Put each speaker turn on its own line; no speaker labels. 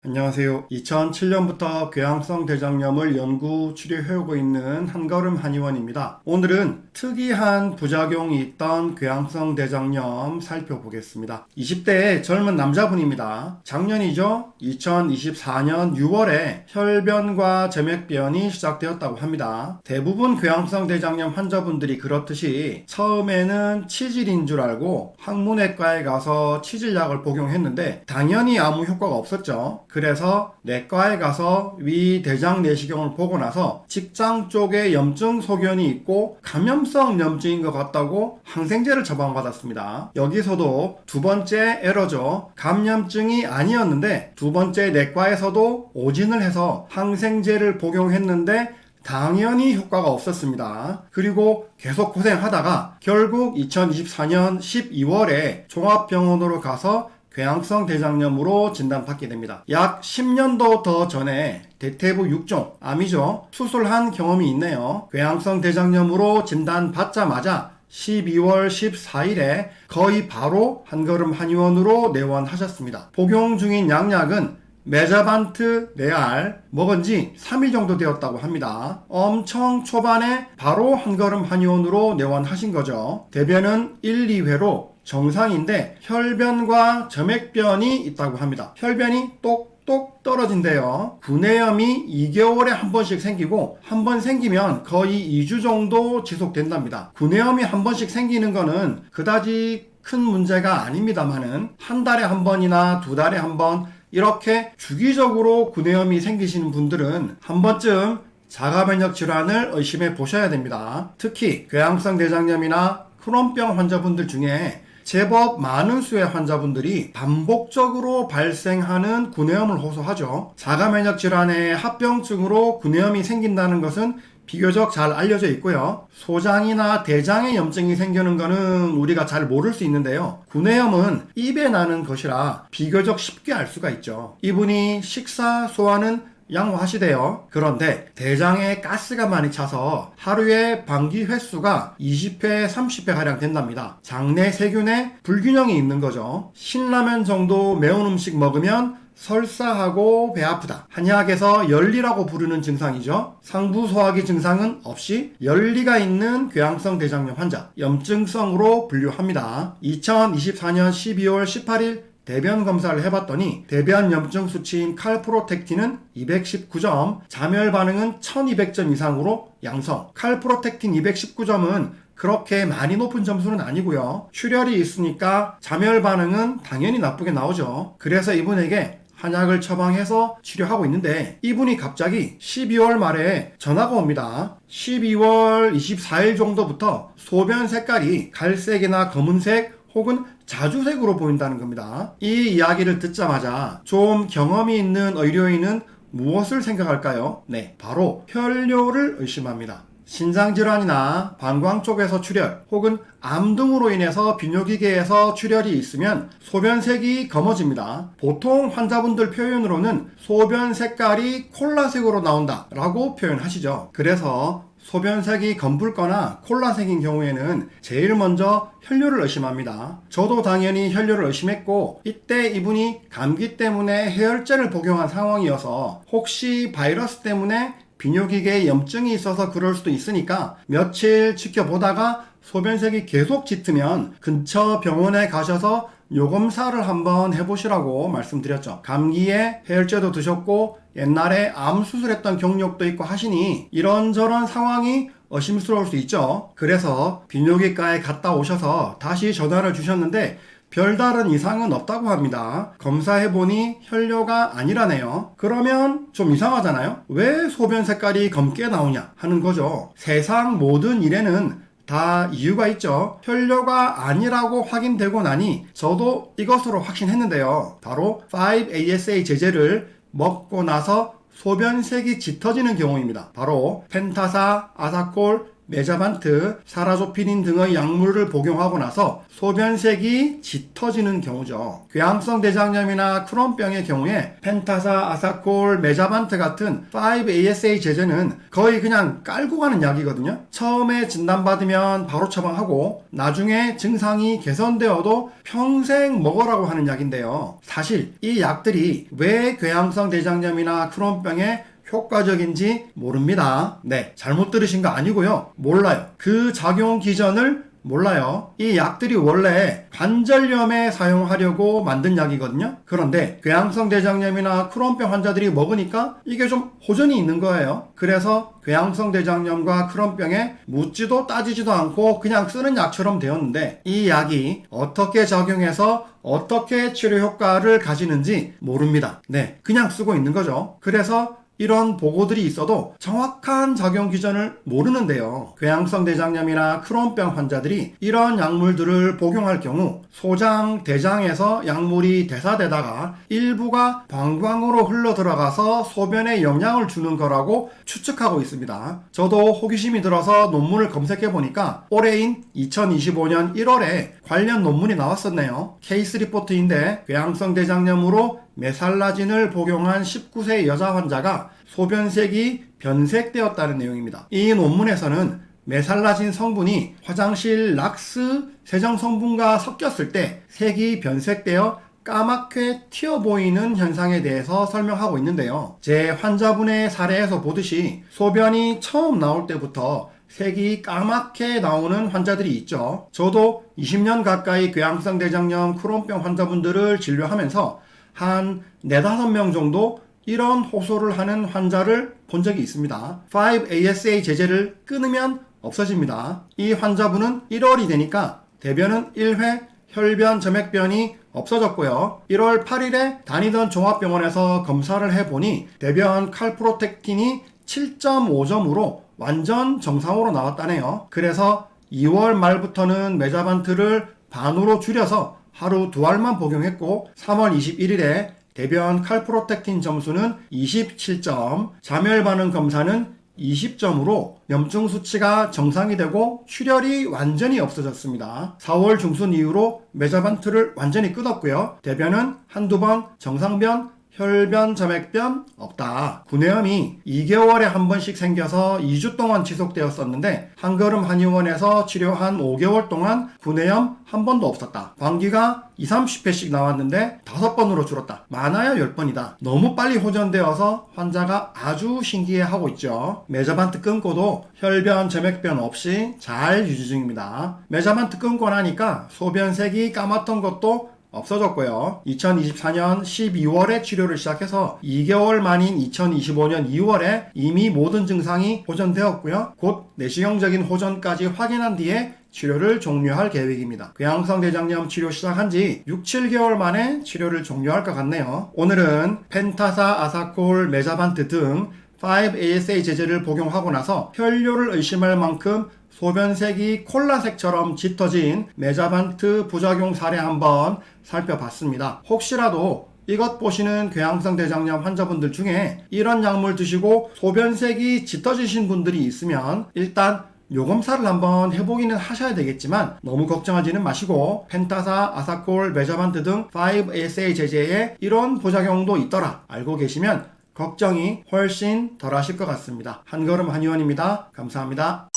안녕하세요. 2007년부터 궤양성 대장염을 연구 치료해오고 있는 한걸음 한의원입니다. 오늘은 특이한 부작용이 있던 궤양성 대장염 살펴보겠습니다. 20대의 젊은 남자분입니다. 작년이죠. 2024년 6월에 혈변과 점액변이 시작되었다고 합니다. 대부분 궤양성 대장염 환자분들이 그렇듯이 처음에는 치질인 줄 알고 항문외과에 가서 치질약을 복용했는데 당연히 아무 효과가 없었죠. 그래서 내과에 가서 위 대장 내시경을 보고 나서 직장 쪽에 염증 소견이 있고 감염성 염증인 것 같다고 항생제를 처방받았습니다. 여기서도 두 번째 에러죠. 감염증이 아니었는데 두 번째 내과에서도 오진을 해서 항생제를 복용했는데 당연히 효과가 없었습니다. 그리고 계속 고생하다가 결국 2024년 12월에 종합병원으로 가서 궤양성 대장염으로 진단받게 됩니다. 약 10년도 더 전에 대퇴부 6종, 암이죠. 수술한 경험이 있네요. 궤양성 대장염으로 진단받자마자 12월 14일에 거의 바로 한걸음 한의원으로 내원하셨습니다. 복용 중인 양약은 메자반트 네알 먹은 지 3일 정도 되었다고 합니다. 엄청 초반에 바로 한걸음 한의원으로 내원하신 거죠. 대변은 1, 2회로 정상인데 혈변과 점액변이 있다고 합니다. 혈변이 똑똑 떨어진대요. 구내염이 2개월에 한 번씩 생기고 한 번 생기면 거의 2주 정도 지속된답니다. 구내염이 한 번씩 생기는 거는 그다지 큰 문제가 아닙니다만은 한 달에 한 번이나 두 달에 한 번 이렇게 주기적으로 구내염이 생기시는 분들은 한 번쯤 자가면역 질환을 의심해 보셔야 됩니다. 특히 궤양성 대장염이나 크론병 환자분들 중에 제법 많은 수의 환자분들이 반복적으로 발생하는 구내염을 호소하죠. 자가면역 질환의 합병증으로 구내염이 생긴다는 것은 비교적 잘 알려져 있고요. 소장이나 대장에 염증이 생기는 거는 우리가 잘 모를 수 있는데요. 구내염은 입에 나는 것이라 비교적 쉽게 알 수가 있죠. 이분이 식사, 소화는 양호하시대요. 그런데 대장에 가스가 많이 차서 하루에 방기 횟수가 20회, 30회 가량 된답니다. 장내 세균에 불균형이 있는 거죠. 신라면 정도 매운 음식 먹으면 설사하고 배 아프다. 한의학에서 열리라고 부르는 증상이죠. 상부 소화기 증상은 없이 열리가 있는 궤양성 대장염 환자, 염증성으로 분류합니다. 2024년 12월 18일 대변 검사를 해봤더니 대변 염증 수치인 칼프로텍틴은 219점, 자멸 반응은 1200점 이상으로 양성. 칼프로텍틴 219점은 그렇게 많이 높은 점수는 아니고요. 출혈이 있으니까 자멸 반응은 당연히 나쁘게 나오죠. 그래서 이분에게 한약을 처방해서 치료하고 있는데 이분이 갑자기 12월 말에 전화가 옵니다. 12월 24일 정도부터 소변 색깔이 갈색이나 검은색 혹은 자주색으로 보인다는 겁니다. 이 이야기를 듣자마자 좀 경험이 있는 의료인은 무엇을 생각할까요? 네, 바로 혈뇨를 의심합니다. 신장질환이나 방광 쪽에서 출혈 혹은 암 등으로 인해서 비뇨기계에서 출혈이 있으면 소변색이 검어집니다. 보통 환자분들 표현으로는 소변 색깔이 콜라색으로 나온다 라고 표현하시죠. 그래서 소변색이 검붉거나 콜라색인 경우에는 제일 먼저 혈뇨를 의심합니다. 저도 당연히 혈뇨를 의심했고 이때 이분이 감기 때문에 해열제를 복용한 상황이어서 혹시 바이러스 때문에 비뇨기계에 염증이 있어서 그럴 수도 있으니까 며칠 지켜보다가 소변색이 계속 짙으면 근처 병원에 가셔서 요검사를 한번 해보시라고 말씀드렸죠. 감기에 해열제도 드셨고 옛날에 암 수술했던 경력도 있고 하시니 이런저런 상황이 의심스러울 수 있죠. 그래서 비뇨기과에 갔다 오셔서 다시 전화를 주셨는데 별다른 이상은 없다고 합니다. 검사해보니 혈뇨가 아니라네요. 그러면 좀 이상하잖아요. 왜 소변 색깔이 검게 나오냐 하는 거죠. 세상 모든 일에는 다 이유가 있죠. 혈뇨가 아니라고 확인되고 나니 저도 이것으로 확신했는데요. 바로 5-ASA 제제를 먹고 나서 소변색이 짙어지는 경우입니다. 바로 펜타사, 아사콜, 메자반트, 사라조피닌 등의 약물을 복용하고 나서 소변색이 짙어지는 경우죠. 궤양성 대장염이나 크론병의 경우에 펜타사, 아사콜, 메자반트 같은 5-ASA 제제는 거의 그냥 깔고 가는 약이거든요. 처음에 진단받으면 바로 처방하고 나중에 증상이 개선되어도 평생 먹으라고 하는 약인데요. 사실 이 약들이 왜 궤양성 대장염이나 크론병에 효과적인지 모릅니다. 네, 잘못 들으신 거 아니고요. 몰라요. 그 작용 기전을 몰라요. 이 약들이 원래 관절염에 사용하려고 만든 약이거든요. 그런데 궤양성 대장염이나 크론병 환자들이 먹으니까 이게 좀 호전이 있는 거예요. 그래서 궤양성 대장염과 크론병에 묻지도 따지지도 않고 그냥 쓰는 약처럼 되었는데 이 약이 어떻게 작용해서 어떻게 치료 효과를 가지는지 모릅니다. 네, 그냥 쓰고 있는 거죠. 그래서 이런 보고들이 있어도 정확한 작용 기전을 모르는데요. 궤양성 대장염이나 크론병 환자들이 이런 약물들을 복용할 경우 소장, 대장에서 약물이 대사되다가 일부가 방광으로 흘러 들어가서 소변에 영향을 주는 거라고 추측하고 있습니다. 저도 호기심이 들어서 논문을 검색해 보니까 올해인 2025년 1월에 관련 논문이 나왔었네요. 케이스 리포트인데 궤양성 대장염으로 메살라진을 복용한 19세 여자 환자가 소변색이 변색되었다는 내용입니다. 이 논문에서는 메살라진 성분이 화장실 락스 세정 성분과 섞였을 때 색이 변색되어 까맣게 튀어 보이는 현상에 대해서 설명하고 있는데요. 제 환자분의 사례에서 보듯이 소변이 처음 나올 때부터 색이 까맣게 나오는 환자들이 있죠. 저도 20년 가까이 궤양성 대장염, 크론병 환자분들을 진료하면서 한 4-5명 정도 이런 호소를 하는 환자를 본 적이 있습니다. 5-ASA 제제를 끊으면 없어집니다. 이 환자분은 1월이 되니까 대변은 1회, 혈변, 점액변이 없어졌고요. 1월 8일에 다니던 종합병원에서 검사를 해보니 대변 칼프로텍틴이 7.5점으로 완전 정상으로 나왔다네요. 그래서 2월 말부터는 메자반트를 반으로 줄여서 하루 2알만 복용했고 3월 21일에 대변 칼프로텍틴 점수는 27점, 자멸 반응 검사는 20점으로 염증 수치가 정상이 되고 출혈이 완전히 없어졌습니다. 4월 중순 이후로 메자반트를 완전히 끊었고요. 대변은 한두 번, 정상변, 혈변, 점액변 없다. 구내염이 2개월에 한 번씩 생겨서 2주 동안 지속되었었는데 한걸음 한의원에서 치료한 5개월 동안 구내염 한 번도 없었다. 방귀가 20-30회씩 나왔는데 5번으로 줄었다. 많아야 10번이다. 너무 빨리 호전되어서 환자가 아주 신기해하고 있죠. 메자반트 끊고도 혈변, 점액변 없이 잘 유지 중입니다. 메자반트 끊고 나니까 소변색이 까맣던 것도 없어졌고요. 2024년 12월에 치료를 시작해서 2개월 만인 2025년 2월에 이미 모든 증상이 호전되었고요. 곧 내시경적인 호전까지 확인한 뒤에 치료를 종료할 계획입니다. 궤양성 대장염 치료 시작한 지 6-7개월 만에 치료를 종료할 것 같네요. 오늘은 펜타사, 아사콜, 메자반트 등 5-ASA 제제를 복용하고 나서 혈뇨를 의심할 만큼 소변색이 콜라색처럼 짙어진 메자반트 부작용 사례 한번 살펴봤습니다. 혹시라도 이것 보시는 궤양성 대장염 환자분들 중에 이런 약물 드시고 소변색이 짙어지신 분들이 있으면 일단 요검사를 한번 해보기는 하셔야 되겠지만 너무 걱정하지는 마시고 펜타사, 아사콜, 메자반트 등 5-ASA 제제에 이런 부작용도 있더라 알고 계시면 걱정이 훨씬 덜 하실 것 같습니다. 한걸음 한의원입니다. 감사합니다.